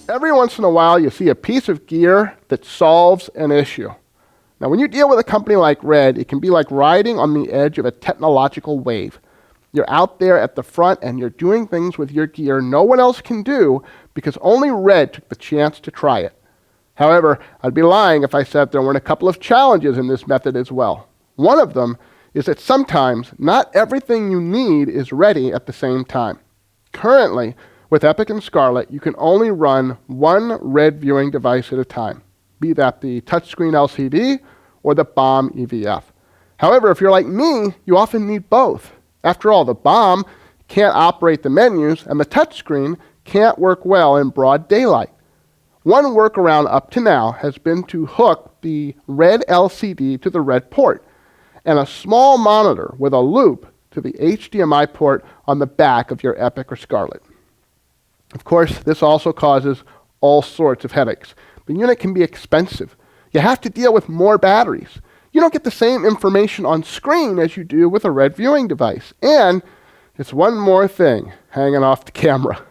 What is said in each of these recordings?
Every once in a while, you see a piece of gear that solves an issue. Now, when you deal with a company like Red, it can be like riding on the edge of a technological wave. You're out there at the front and you're doing things with your gear no one else can do because only Red took the chance to try it. However, I'd be lying if I said there weren't a couple of challenges in this method as well. One of them is that sometimes not everything you need is ready at the same time. Currently, with Epic and Scarlett, you can only run one Red viewing device at a time, be that the touchscreen LCD or the BOM EVF. However, if you're like me, you often need both. After all, the BOM can't operate the menus and the touchscreen can't work well in broad daylight. One workaround up to now has been to hook the Red LCD to the Red port and a small monitor with a loop to the HDMI port on the back of your Epic or Scarlett. Of course, this also causes all sorts of headaches. The unit can be expensive. You have to deal with more batteries. You don't get the same information on screen as you do with a Red viewing device. And it's one more thing hanging off the camera.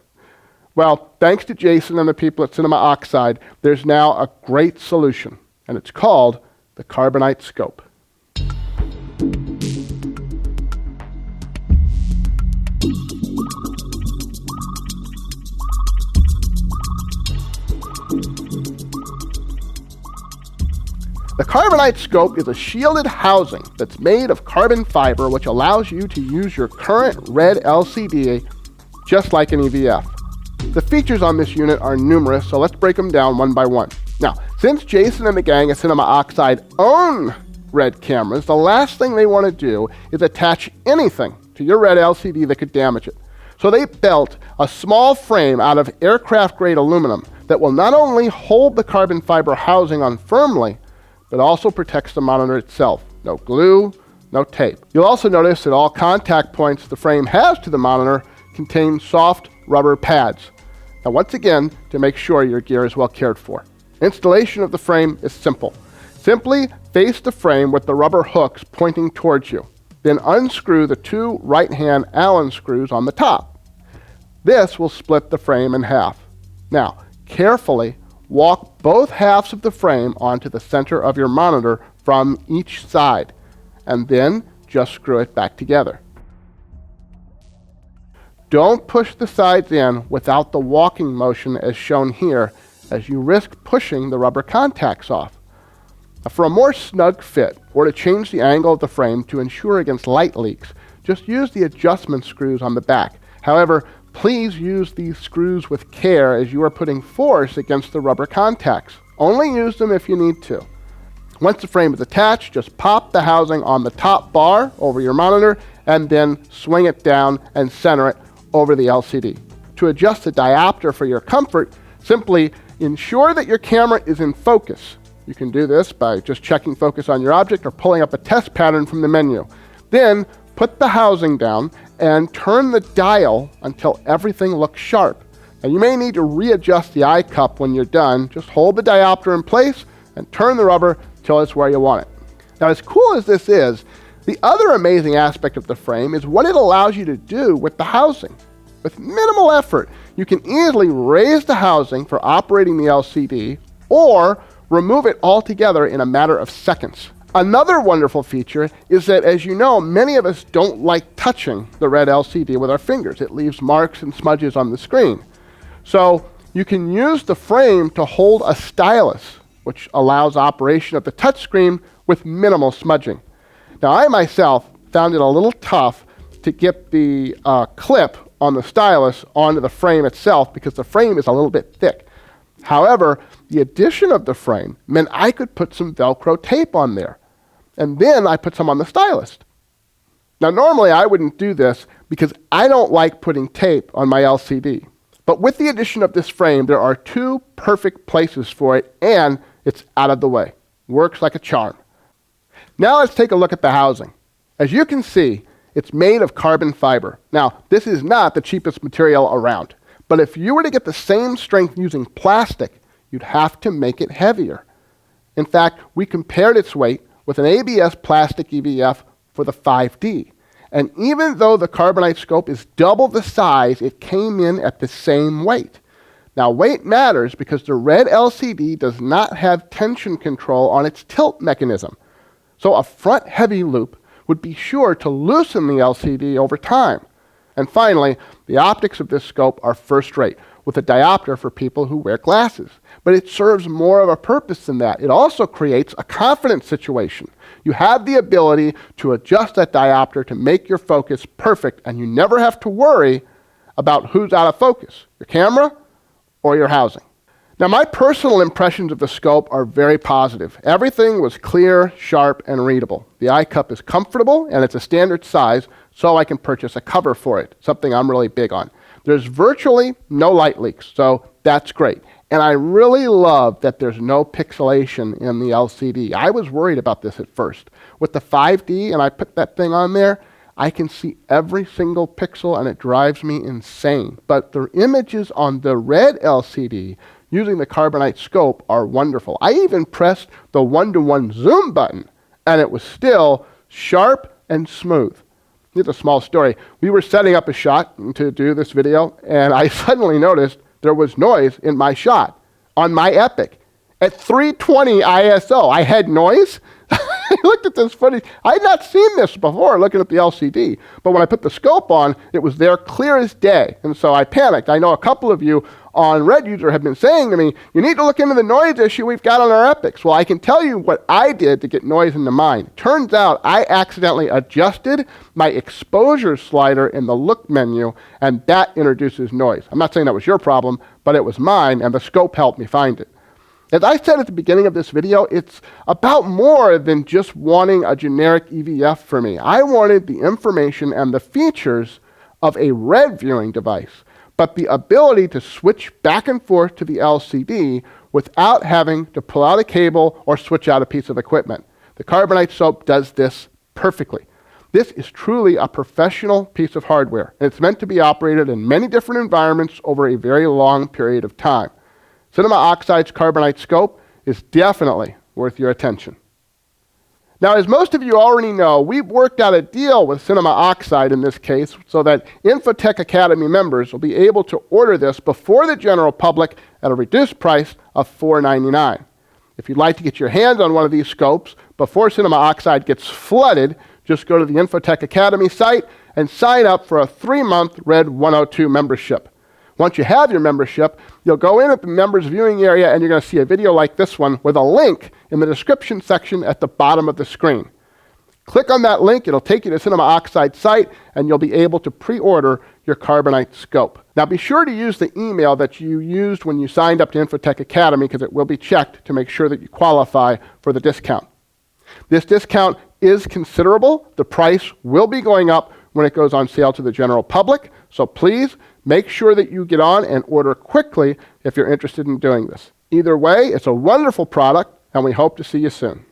Well, thanks to Jason and the people at Cinema Oxide, there's now a great solution, and it's called the Carbonite Scope. The Carbonite Scope is a shielded housing that's made of carbon fiber, which allows you to use your current Red LCD just like an EVF. The features on this unit are numerous, so let's break them down one by one. Now, since Jason and the gang at Cinema Oxide own Red cameras, the last thing they want to do is attach anything to your Red LCD that could damage it. So they built a small frame out of aircraft-grade aluminum that will not only hold the carbon fiber housing on firmly, but also protects the monitor itself. No glue, no tape. You'll also notice that all contact points the frame has to the monitor contain soft rubber pads. Now, once again, to make sure your gear is well cared for. Installation of the frame is simple. Simply face the frame with the rubber hooks pointing towards you. Then unscrew the two right-hand Allen screws on the top. This will split the frame in half. Now, carefully walk both halves of the frame onto the center of your monitor from each side, and then just screw it back together. Don't push the sides in without the walking motion as shown here, as you risk pushing the rubber contacts off. Now, for a more snug fit, or to change the angle of the frame to ensure against light leaks, just use the adjustment screws on the back. However, please use these screws with care as you are putting force against the rubber contacts. Only use them if you need to. Once the frame is attached, just pop the housing on the top bar over your monitor and then swing it down and center it over the LCD. To adjust the diopter for your comfort, simply ensure that your camera is in focus. You can do this by just checking focus on your object or pulling up a test pattern from the menu. Then put the housing down and turn the dial until everything looks sharp. Now, you may need to readjust the eye cup when you're done. Just hold the diopter in place and turn the rubber till it's where you want it. Now, as cool as this is, the other amazing aspect of the frame is what it allows you to do with the housing. With minimal effort, you can easily raise the housing for operating the LCD or remove it altogether in a matter of seconds. Another wonderful feature is that, as you know, many of us don't like touching the Red LCD with our fingers. It leaves marks and smudges on the screen. So you can use the frame to hold a stylus, which allows operation of the touchscreen with minimal smudging. Now, I myself found it a little tough to get the clip on the stylus onto the frame itself because the frame is a little bit thick. However, the addition of the frame meant I could put some Velcro tape on there, and then I put some on the stylus. Now, normally I wouldn't do this because I don't like putting tape on my LCD. But with the addition of this frame, there are two perfect places for it, and it's out of the way. Works like a charm. Now let's take a look at the housing. As you can see, it's made of carbon fiber. Now, this is not the cheapest material around, but if you were to get the same strength using plastic, you'd have to make it heavier. In fact, we compared its weight with an ABS plastic EVF for the 5D. And even though the Carbonite Scope is double the size, it came in at the same weight. Now weight matters because the red LCD does not have tension control on its tilt mechanism. So a front heavy loop would be sure to loosen the LCD over time. And finally, the optics of this scope are first rate, with a diopter for people who wear glasses. But it serves more of a purpose than that. It also creates a confidence situation. You have the ability to adjust that diopter to make your focus perfect, and you never have to worry about who's out of focus, your camera or your housing. Now, my personal impressions of the scope are very positive. Everything was clear, sharp, and readable. The eye cup is comfortable, and it's a standard size, so I can purchase a cover for it, something I'm really big on. There's virtually no light leaks, so that's great. And I really love that there's no pixelation in the LCD. I was worried about this at first. With the 5D, and I put that thing on there, I can see every single pixel, and it drives me insane. But the images on the red LCD using the Carbonite Scope are wonderful. I even pressed the 1-to-1 zoom button, and it was still sharp and smooth. Here's a small story. We were setting up a shot to do this video, and I suddenly noticed there was noise in my shot on my Epic. At 320 ISO, I had noise. I looked at this footage. I had not seen this before looking at the LCD, but when I put the scope on, it was there clear as day, and so I panicked. I know a couple of you on Red User have been saying to me, you need to look into the noise issue we've got on our Epics. Well, I can tell you what I did to get noise into mine. Turns out I accidentally adjusted my exposure slider in the look menu, and that introduces noise. I'm not saying that was your problem, but it was mine, and the scope helped me find it. As I said at the beginning of this video, it's about more than just wanting a generic EVF for me. I wanted the information and the features of a red viewing device, but the ability to switch back and forth to the LCD without having to pull out a cable or switch out a piece of equipment. The Carbonite Scope does this perfectly. This is truly a professional piece of hardware, and it's meant to be operated in many different environments over a very long period of time. Cinema Oxide's Carbonite Scope is definitely worth your attention. Now, as most of you already know, we've worked out a deal with Cinema Oxide in this case so that Infotech Academy members will be able to order this before the general public at a reduced price of $4.99. If you'd like to get your hands on one of these scopes before Cinema Oxide gets flooded, just go to the Infotech Academy site and sign up for a 3-month Red 102 membership. Once you have your membership, you'll go in at the members viewing area and you're going to see a video like this one with a link in the description section at the bottom of the screen. Click on that link, it'll take you to Cinema Oxide site, and you'll be able to pre-order your Carbonite Scope. Now be sure to use the email that you used when you signed up to Infotech Academy, because it will be checked to make sure that you qualify for the discount. This discount is considerable. The price will be going up when it goes on sale to the general public, so please make sure that you get on and order quickly if you're interested in doing this. Either way, it's a wonderful product, and we hope to see you soon.